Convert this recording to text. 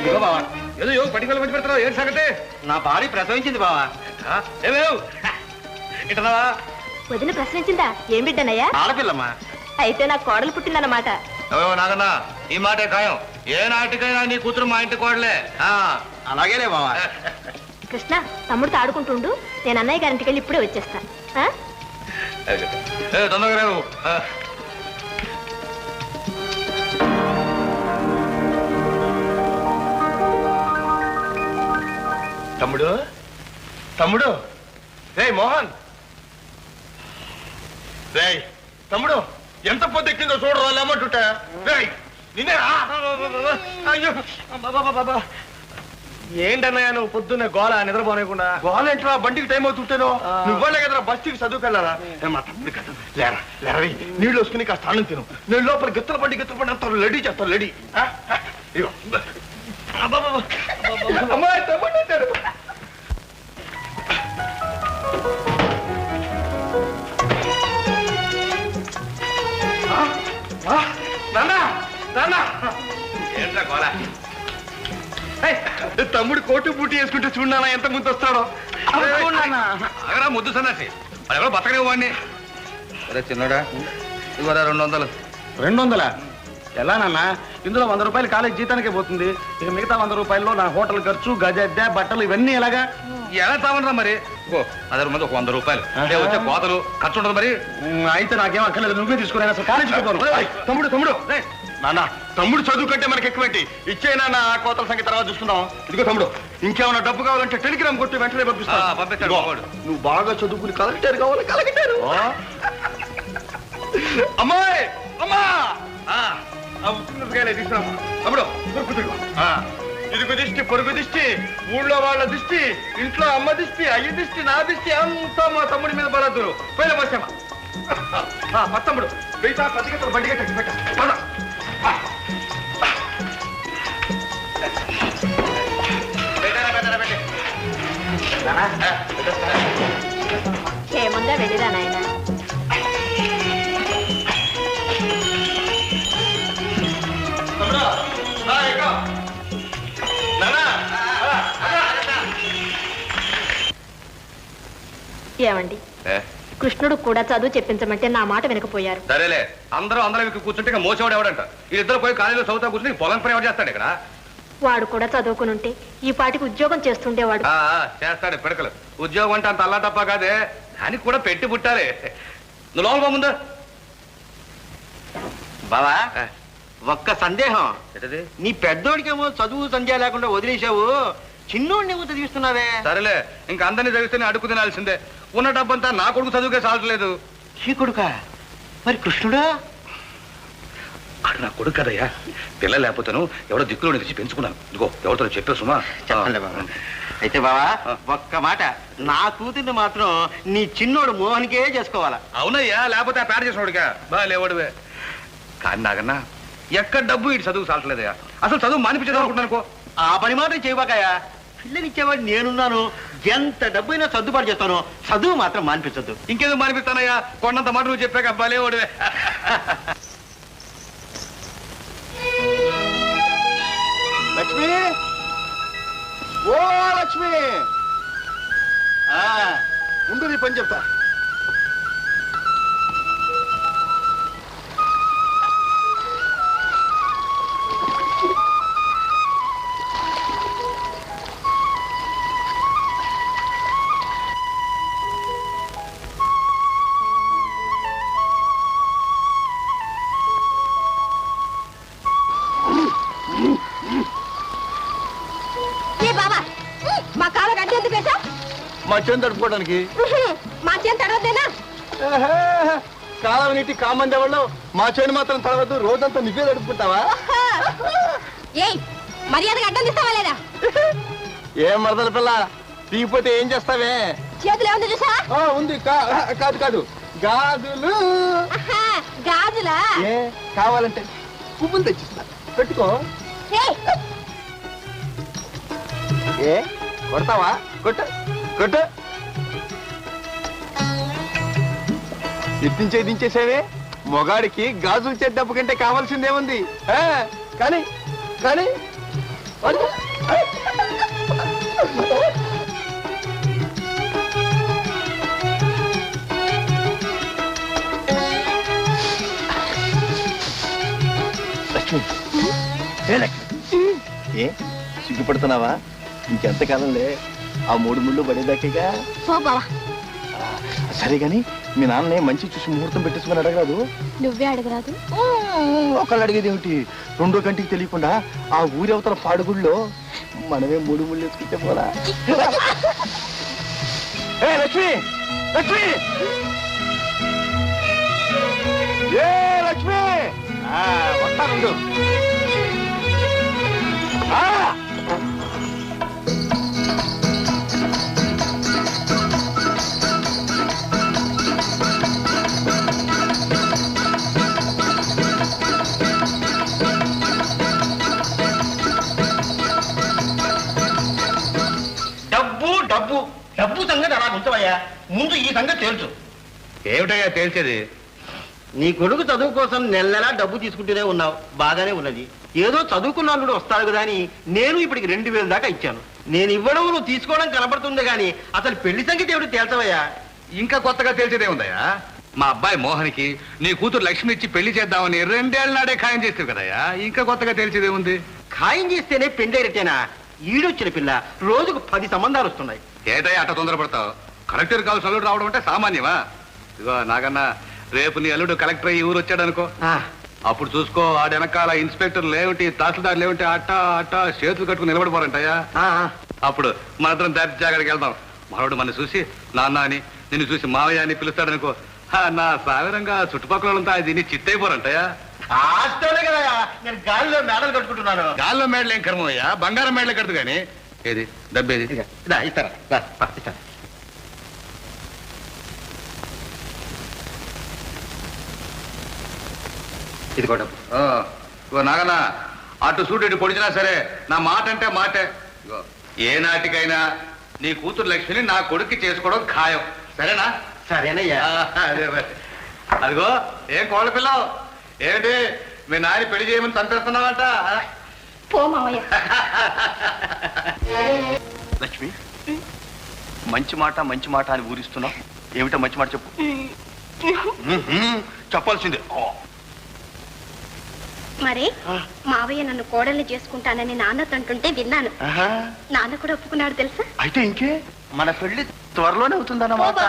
ఇదిగో బావా ఏదో పటికలు మంచి పెడతావు ఏం సంగతి నా భార్య ప్రసవించింది బావా ఏమేవ్ ఇంటనావా వదిన ప్రశ్నించిందా ఏం బిడ్డనయ్యా ఆడపిల్లమ్మా అయితే నాకు కోడలు పుట్టిందన్నమాట నాగన్నా ఈ మాటే ఖాయం ఏ నాటికైనా నీ కూతురు మా ఇంటి కోడలే అలాగేలే బావా కృష్ణ తమ్ముడితో ఆడుకుంటుండు నేను అన్నయ్య గారింటికి వెళ్ళి ఇప్పుడే వచ్చేస్తాను తొందరగా రేవు తమ్ముడు తమ్ముడు రే మోహన్ రే తమ్ముడు ఎంత పొద్దెక్కిందో చూడరా లేమంటుంటా నిన్నే అయ్యో ఏంటన్నయ్యా నువ్వు పొద్దున్నే గోళ నిద్రపోనేకుండా గోళ ఏంట్రా బండికి టైం అవుతుంటేనో నువ్వనే కదరా బస్సుకి చదువుకెళ్ళారా మా తమ్ముడి కదా లేరా లేరా నీళ్ళు వసుకుని కాస్త అన్నం తిను నేను లోపల గిత్తల బండి అంత రెడీ చేస్తాను రెడీ అమ్మాయి తమ్ముడు అంటారు తమ్ముడు కోటు బూటి వేసుకుంటే చూడనా ఎంత ముందు వస్తాడో అగరా ముద్దు సన్నాసి ఎవరో బతకనే వాడిని అరే చిన్నడా ఇవరా 200 200 ఎలా నాన్న ఇందులో 100 రూపాయలు కాలేజ్ జీతానికే పోతుంది ఇక మిగతా 100 రూపాయల్లో నా హోటల్ ఖర్చు గజ బట్టలు ఇవన్నీ ఎలాగా ఎలా తామనరా మరి అదే మంది 100 రూపాయలు వచ్చే కోతలు ఖర్చు ఉంటుంది మరి అయితే నాకేం అక్కర్లేదు నువ్వే తీసుకున్నా అసలు కాలేజీకి పోను తమ్ముడు నాన్న తమ్ముడు చదువు కంటే మనకి ఎక్కువేంటి ఇచ్చేనా నా కోతల సంఖ్య తర్వాత చూస్తున్నాం ఇదిగో తమ్ముడు ఇంకేమైనా డబ్బు కావాలంటే టెలిగ్రామ్ కొట్టి వెంటనే పంపిస్తాను నువ్వు బాగా చదువుకుని కలెక్టర్ కావాలి కలెక్టర్ అమ్మాయి అమ్మా తమ్ముడు ఇదిగు దిష్టి పొరుగు దిష్టి ఊళ్ళో వాళ్ళ దిష్టి ఇంట్లో అమ్మ దిష్టి అయ్య దిష్టి నా దిష్టి అంతా మా తమ్ముడి మీద పడద్దురు పోయిన వచ్చామా తమ్ముడు మిగతా పత్రికలు బండిగా పెట్ట ఏముందా వెళ్ళిరా నాయన ఏమండి కృష్ణుడు కూడా చదువు చెప్పించమంటే నా మాట వినకపోయారు సరేలే అందరం కూర్చుంటే మోసేవాడు ఎవడంట వీళ్ళిద్దరు పోయి కాలేజీలో చదువుతా కూర్చుని పొలం పని ఎవరు చేస్తాడు ఇక్కడ వాడు కూడా చదువుకుని ఉంటే ఈ పాటికి ఉద్యోగం చేస్తుండేవాడు చేస్తాడు పిడకలు ఉద్యోగం అంటే అంత అల్లా తప్ప కాదే దానికి కూడా పెట్టి పుట్టాలి నువ్వు లోపల ముందు బావా ఒక్క సందేహం నీ పెద్దోడికేమో చదువు సంధ్య లేకుండా వదిలేసావు చిన్నోడిని ఏమో చదివిస్తున్నావే సరేలే ఇంకా అందరినీ చదివిస్తేనే అడుగు తినాల్సిందే ఉన్న డబ్బంతా నా కొడుకు చదువుకే సాల్చలేదు ఈ కొడుక మరి కృష్ణుడా అడు నా కొడుకు కదయ్యా పిల్ల లేకపోతాను ఎవడో దిక్కులో తెచ్చి పెంచుకున్నాను ఇదిగో ఎవరితో చెప్పే సుమా చెప్పండి బాబా అయితే బావా ఒక్క మాట నా కూతుర్ని మాత్రం నీ చిన్నోడు మోహన్కే చేసుకోవాలా అవునయ్యా లేకపోతే ఆ పేడ చేసినోడుగా బా లేవాడువే కానీ నాకన్నా ఎక్కడ డబ్బు ఇటు చదువు సాల్చలేదయ్యా అసలు చదువు మానిపించేది అనుకుంటున్నానుకో ఆ పని మాత్రం చేయబాకాయా పిల్లనిచ్చేవాడు నేనున్నాను ఎంత డబ్బైనా సర్దుబాటు చేస్తాను చదువు మాత్రం మానిపించద్దు ఇంకేదో మానిపిస్తానయ్యా కొండంత మాట నువ్వు చెప్పాక అబ్బాలే ఓడివే లక్ష్మి ఓ లక్ష్మి ముందు నీ పని చెప్తా మా చేను తడుపుకోవడానికి మా చేను తడవద్దేనా కాలం నీటి కామంది వాళ్ళు మా చేను మాత్రం తడవద్దు రోజంతా నువ్వే తడుపుకుంటావా మర్యాదగా అడ్డం తీస్తావా లేదా ఏం మరదల పిల్ల తీగిపోతే ఏం చేస్తావే చేతులు ఏముంది చూసా ఉంది కాదు గాజులు గాజులా కావాలంటే పువ్వులు తెచ్చిస్తా పెట్టుకో కొడతావా కొట్టు కొట్టు ఎత్తించే దించేసేవే మొగాడికి గాజులు చేద్దాపు కంటే కావాల్సిందేముంది కానీ కానీ లక్ష్మి ఏ లక్ష్మి ఏ సిగ్గుపడుతున్నావా? ఇంకెంతకాలంలే ఆ 3 ముళ్ళు పడేదాకేగా. ఓ బావా, సరే గాని మీ నాన్ననే మంచి చూసి ముహూర్తం పెట్టేసుకుని అడగరాదు? నువ్వే అడగరాదు. ఒకళ్ళు అడిగేది ఏమిటి? 2వ కంటికి తెలియకుండా ఆ ఊరి అవతల పాడుగుళ్ళో మనమే 3 ముళ్ళు వేసుకుంటే పోలా. ఏ లక్ష్మి, లక్ష్మి, ఏ లక్ష్మి, వస్తానుండు. డబ్బు డబ్బు డబ్బు సంగతి అలా ఉంచవయ్యా. ముందు ఈ సంగతి తెలుసు. ఏమిటయ్యా తేల్చేది? నీ కొడుకు చదువు కోసం నెల నెలా డబ్బు తీసుకుంటూనే ఉన్నావు, బాగానే ఉన్నది. ఏదో చదువుకున్న అల్లుడు వస్తాడు కదా అని నేను ఇప్పటికి 2000 దాకా ఇచ్చాను. నేను ఇవ్వడం నువ్వు తీసుకోవడం కనపడుతుంది కానీ అసలు పెళ్లి సంగతి ఏమిటి తేల్చవయ్యా. ఇంకా కొత్తగా తేల్చేదే ఉందయ్యా. మా అబ్బాయి మోహన్కి నీ కూతురు లక్ష్మి ఇచ్చి పెళ్లి చేద్దామని 2 ఏళ్ల నాడే ఖాయం చేస్తావు కదయ్యా. ఇంకా కొత్తగా తేల్చేదే ఉంది? ఖాయం చేస్తేనే పెళ్ళేరటేనా? ఈడొచ్చిన పిల్ల రోజుకు 10 సంబంధాలు వస్తున్నాయి. ఏటయ్యా అట్ట తొందరపడతావు? కలెక్టర్ కావాల్సిన అల్లుడు రావడం అంటే సామాన్యమా? ఇదిగో నాకన్నా రేపు నీ అల్లుడు కలెక్టర్ అయ్యి ఊరు వచ్చాడనుకో, అప్పుడు చూసుకో ఆడ వెనకాల ఇన్స్పెక్టర్ లేవుంటి, తహసీల్దార్ లేవుంటి, అట్ట అట్ట చేతులు కట్టుకుని నిలబడిపోరంటయ్యా. అప్పుడు మనందరం దర్జాగడికి వెళ్దాం. మనోడు మన చూసి నాన్న అని, నిన్ను చూసి మావయ్య అని పిలుస్తాడనుకో, నా సాగరంగా చుట్టుపక్కల వాళ్ళంతా దీన్ని చిత్తైపోరంటయ్యా. ఆస్తోనే కదా నేను గాలిలో మేడలు కట్టుకుంటున్నాను. గాల్లో మేడలు ఏం కర్మయ్యా, బంగారం మేడలే కడుతు కానీ. ఏది డబ్బేది? ఇస్తారా? ఇస్తారా? ఇది కూడా ఇగో నాగన్న, అటు సూటు ఇటు పొడిచినా సరే నా మాట అంటే మాటే. ఇగో ఏ నాటికైనా నీ కూతురు లక్ష్మిని నా కొడుక్కి చేసుకోవడం ఖాయం, సరేనా? సరేనయ్యా. అదే మరి. అదిగో ఏం కోళ్ళ పిల్లవు, ఏమిటి మీ నాయన పెళ్లి చేయమని చంపేస్తున్నావంట? పో మావయ్య. లక్ష్మి, మంచి మాట అని ఊరిస్తున్నావు. ఏమిటో మంచి మాట చెప్పు. చెప్పాల్సిందే. మరి మావయ్య నన్ను కోడల్ని చేసుకుంటానని నాన్న తంటుంటే విన్నాను. నాన్న కూడా ఒప్పుకున్నాడు తెలుసా? అయితే ఇంకే మన పెళ్లి త్వరలోనే అవుతుందన్నమాట.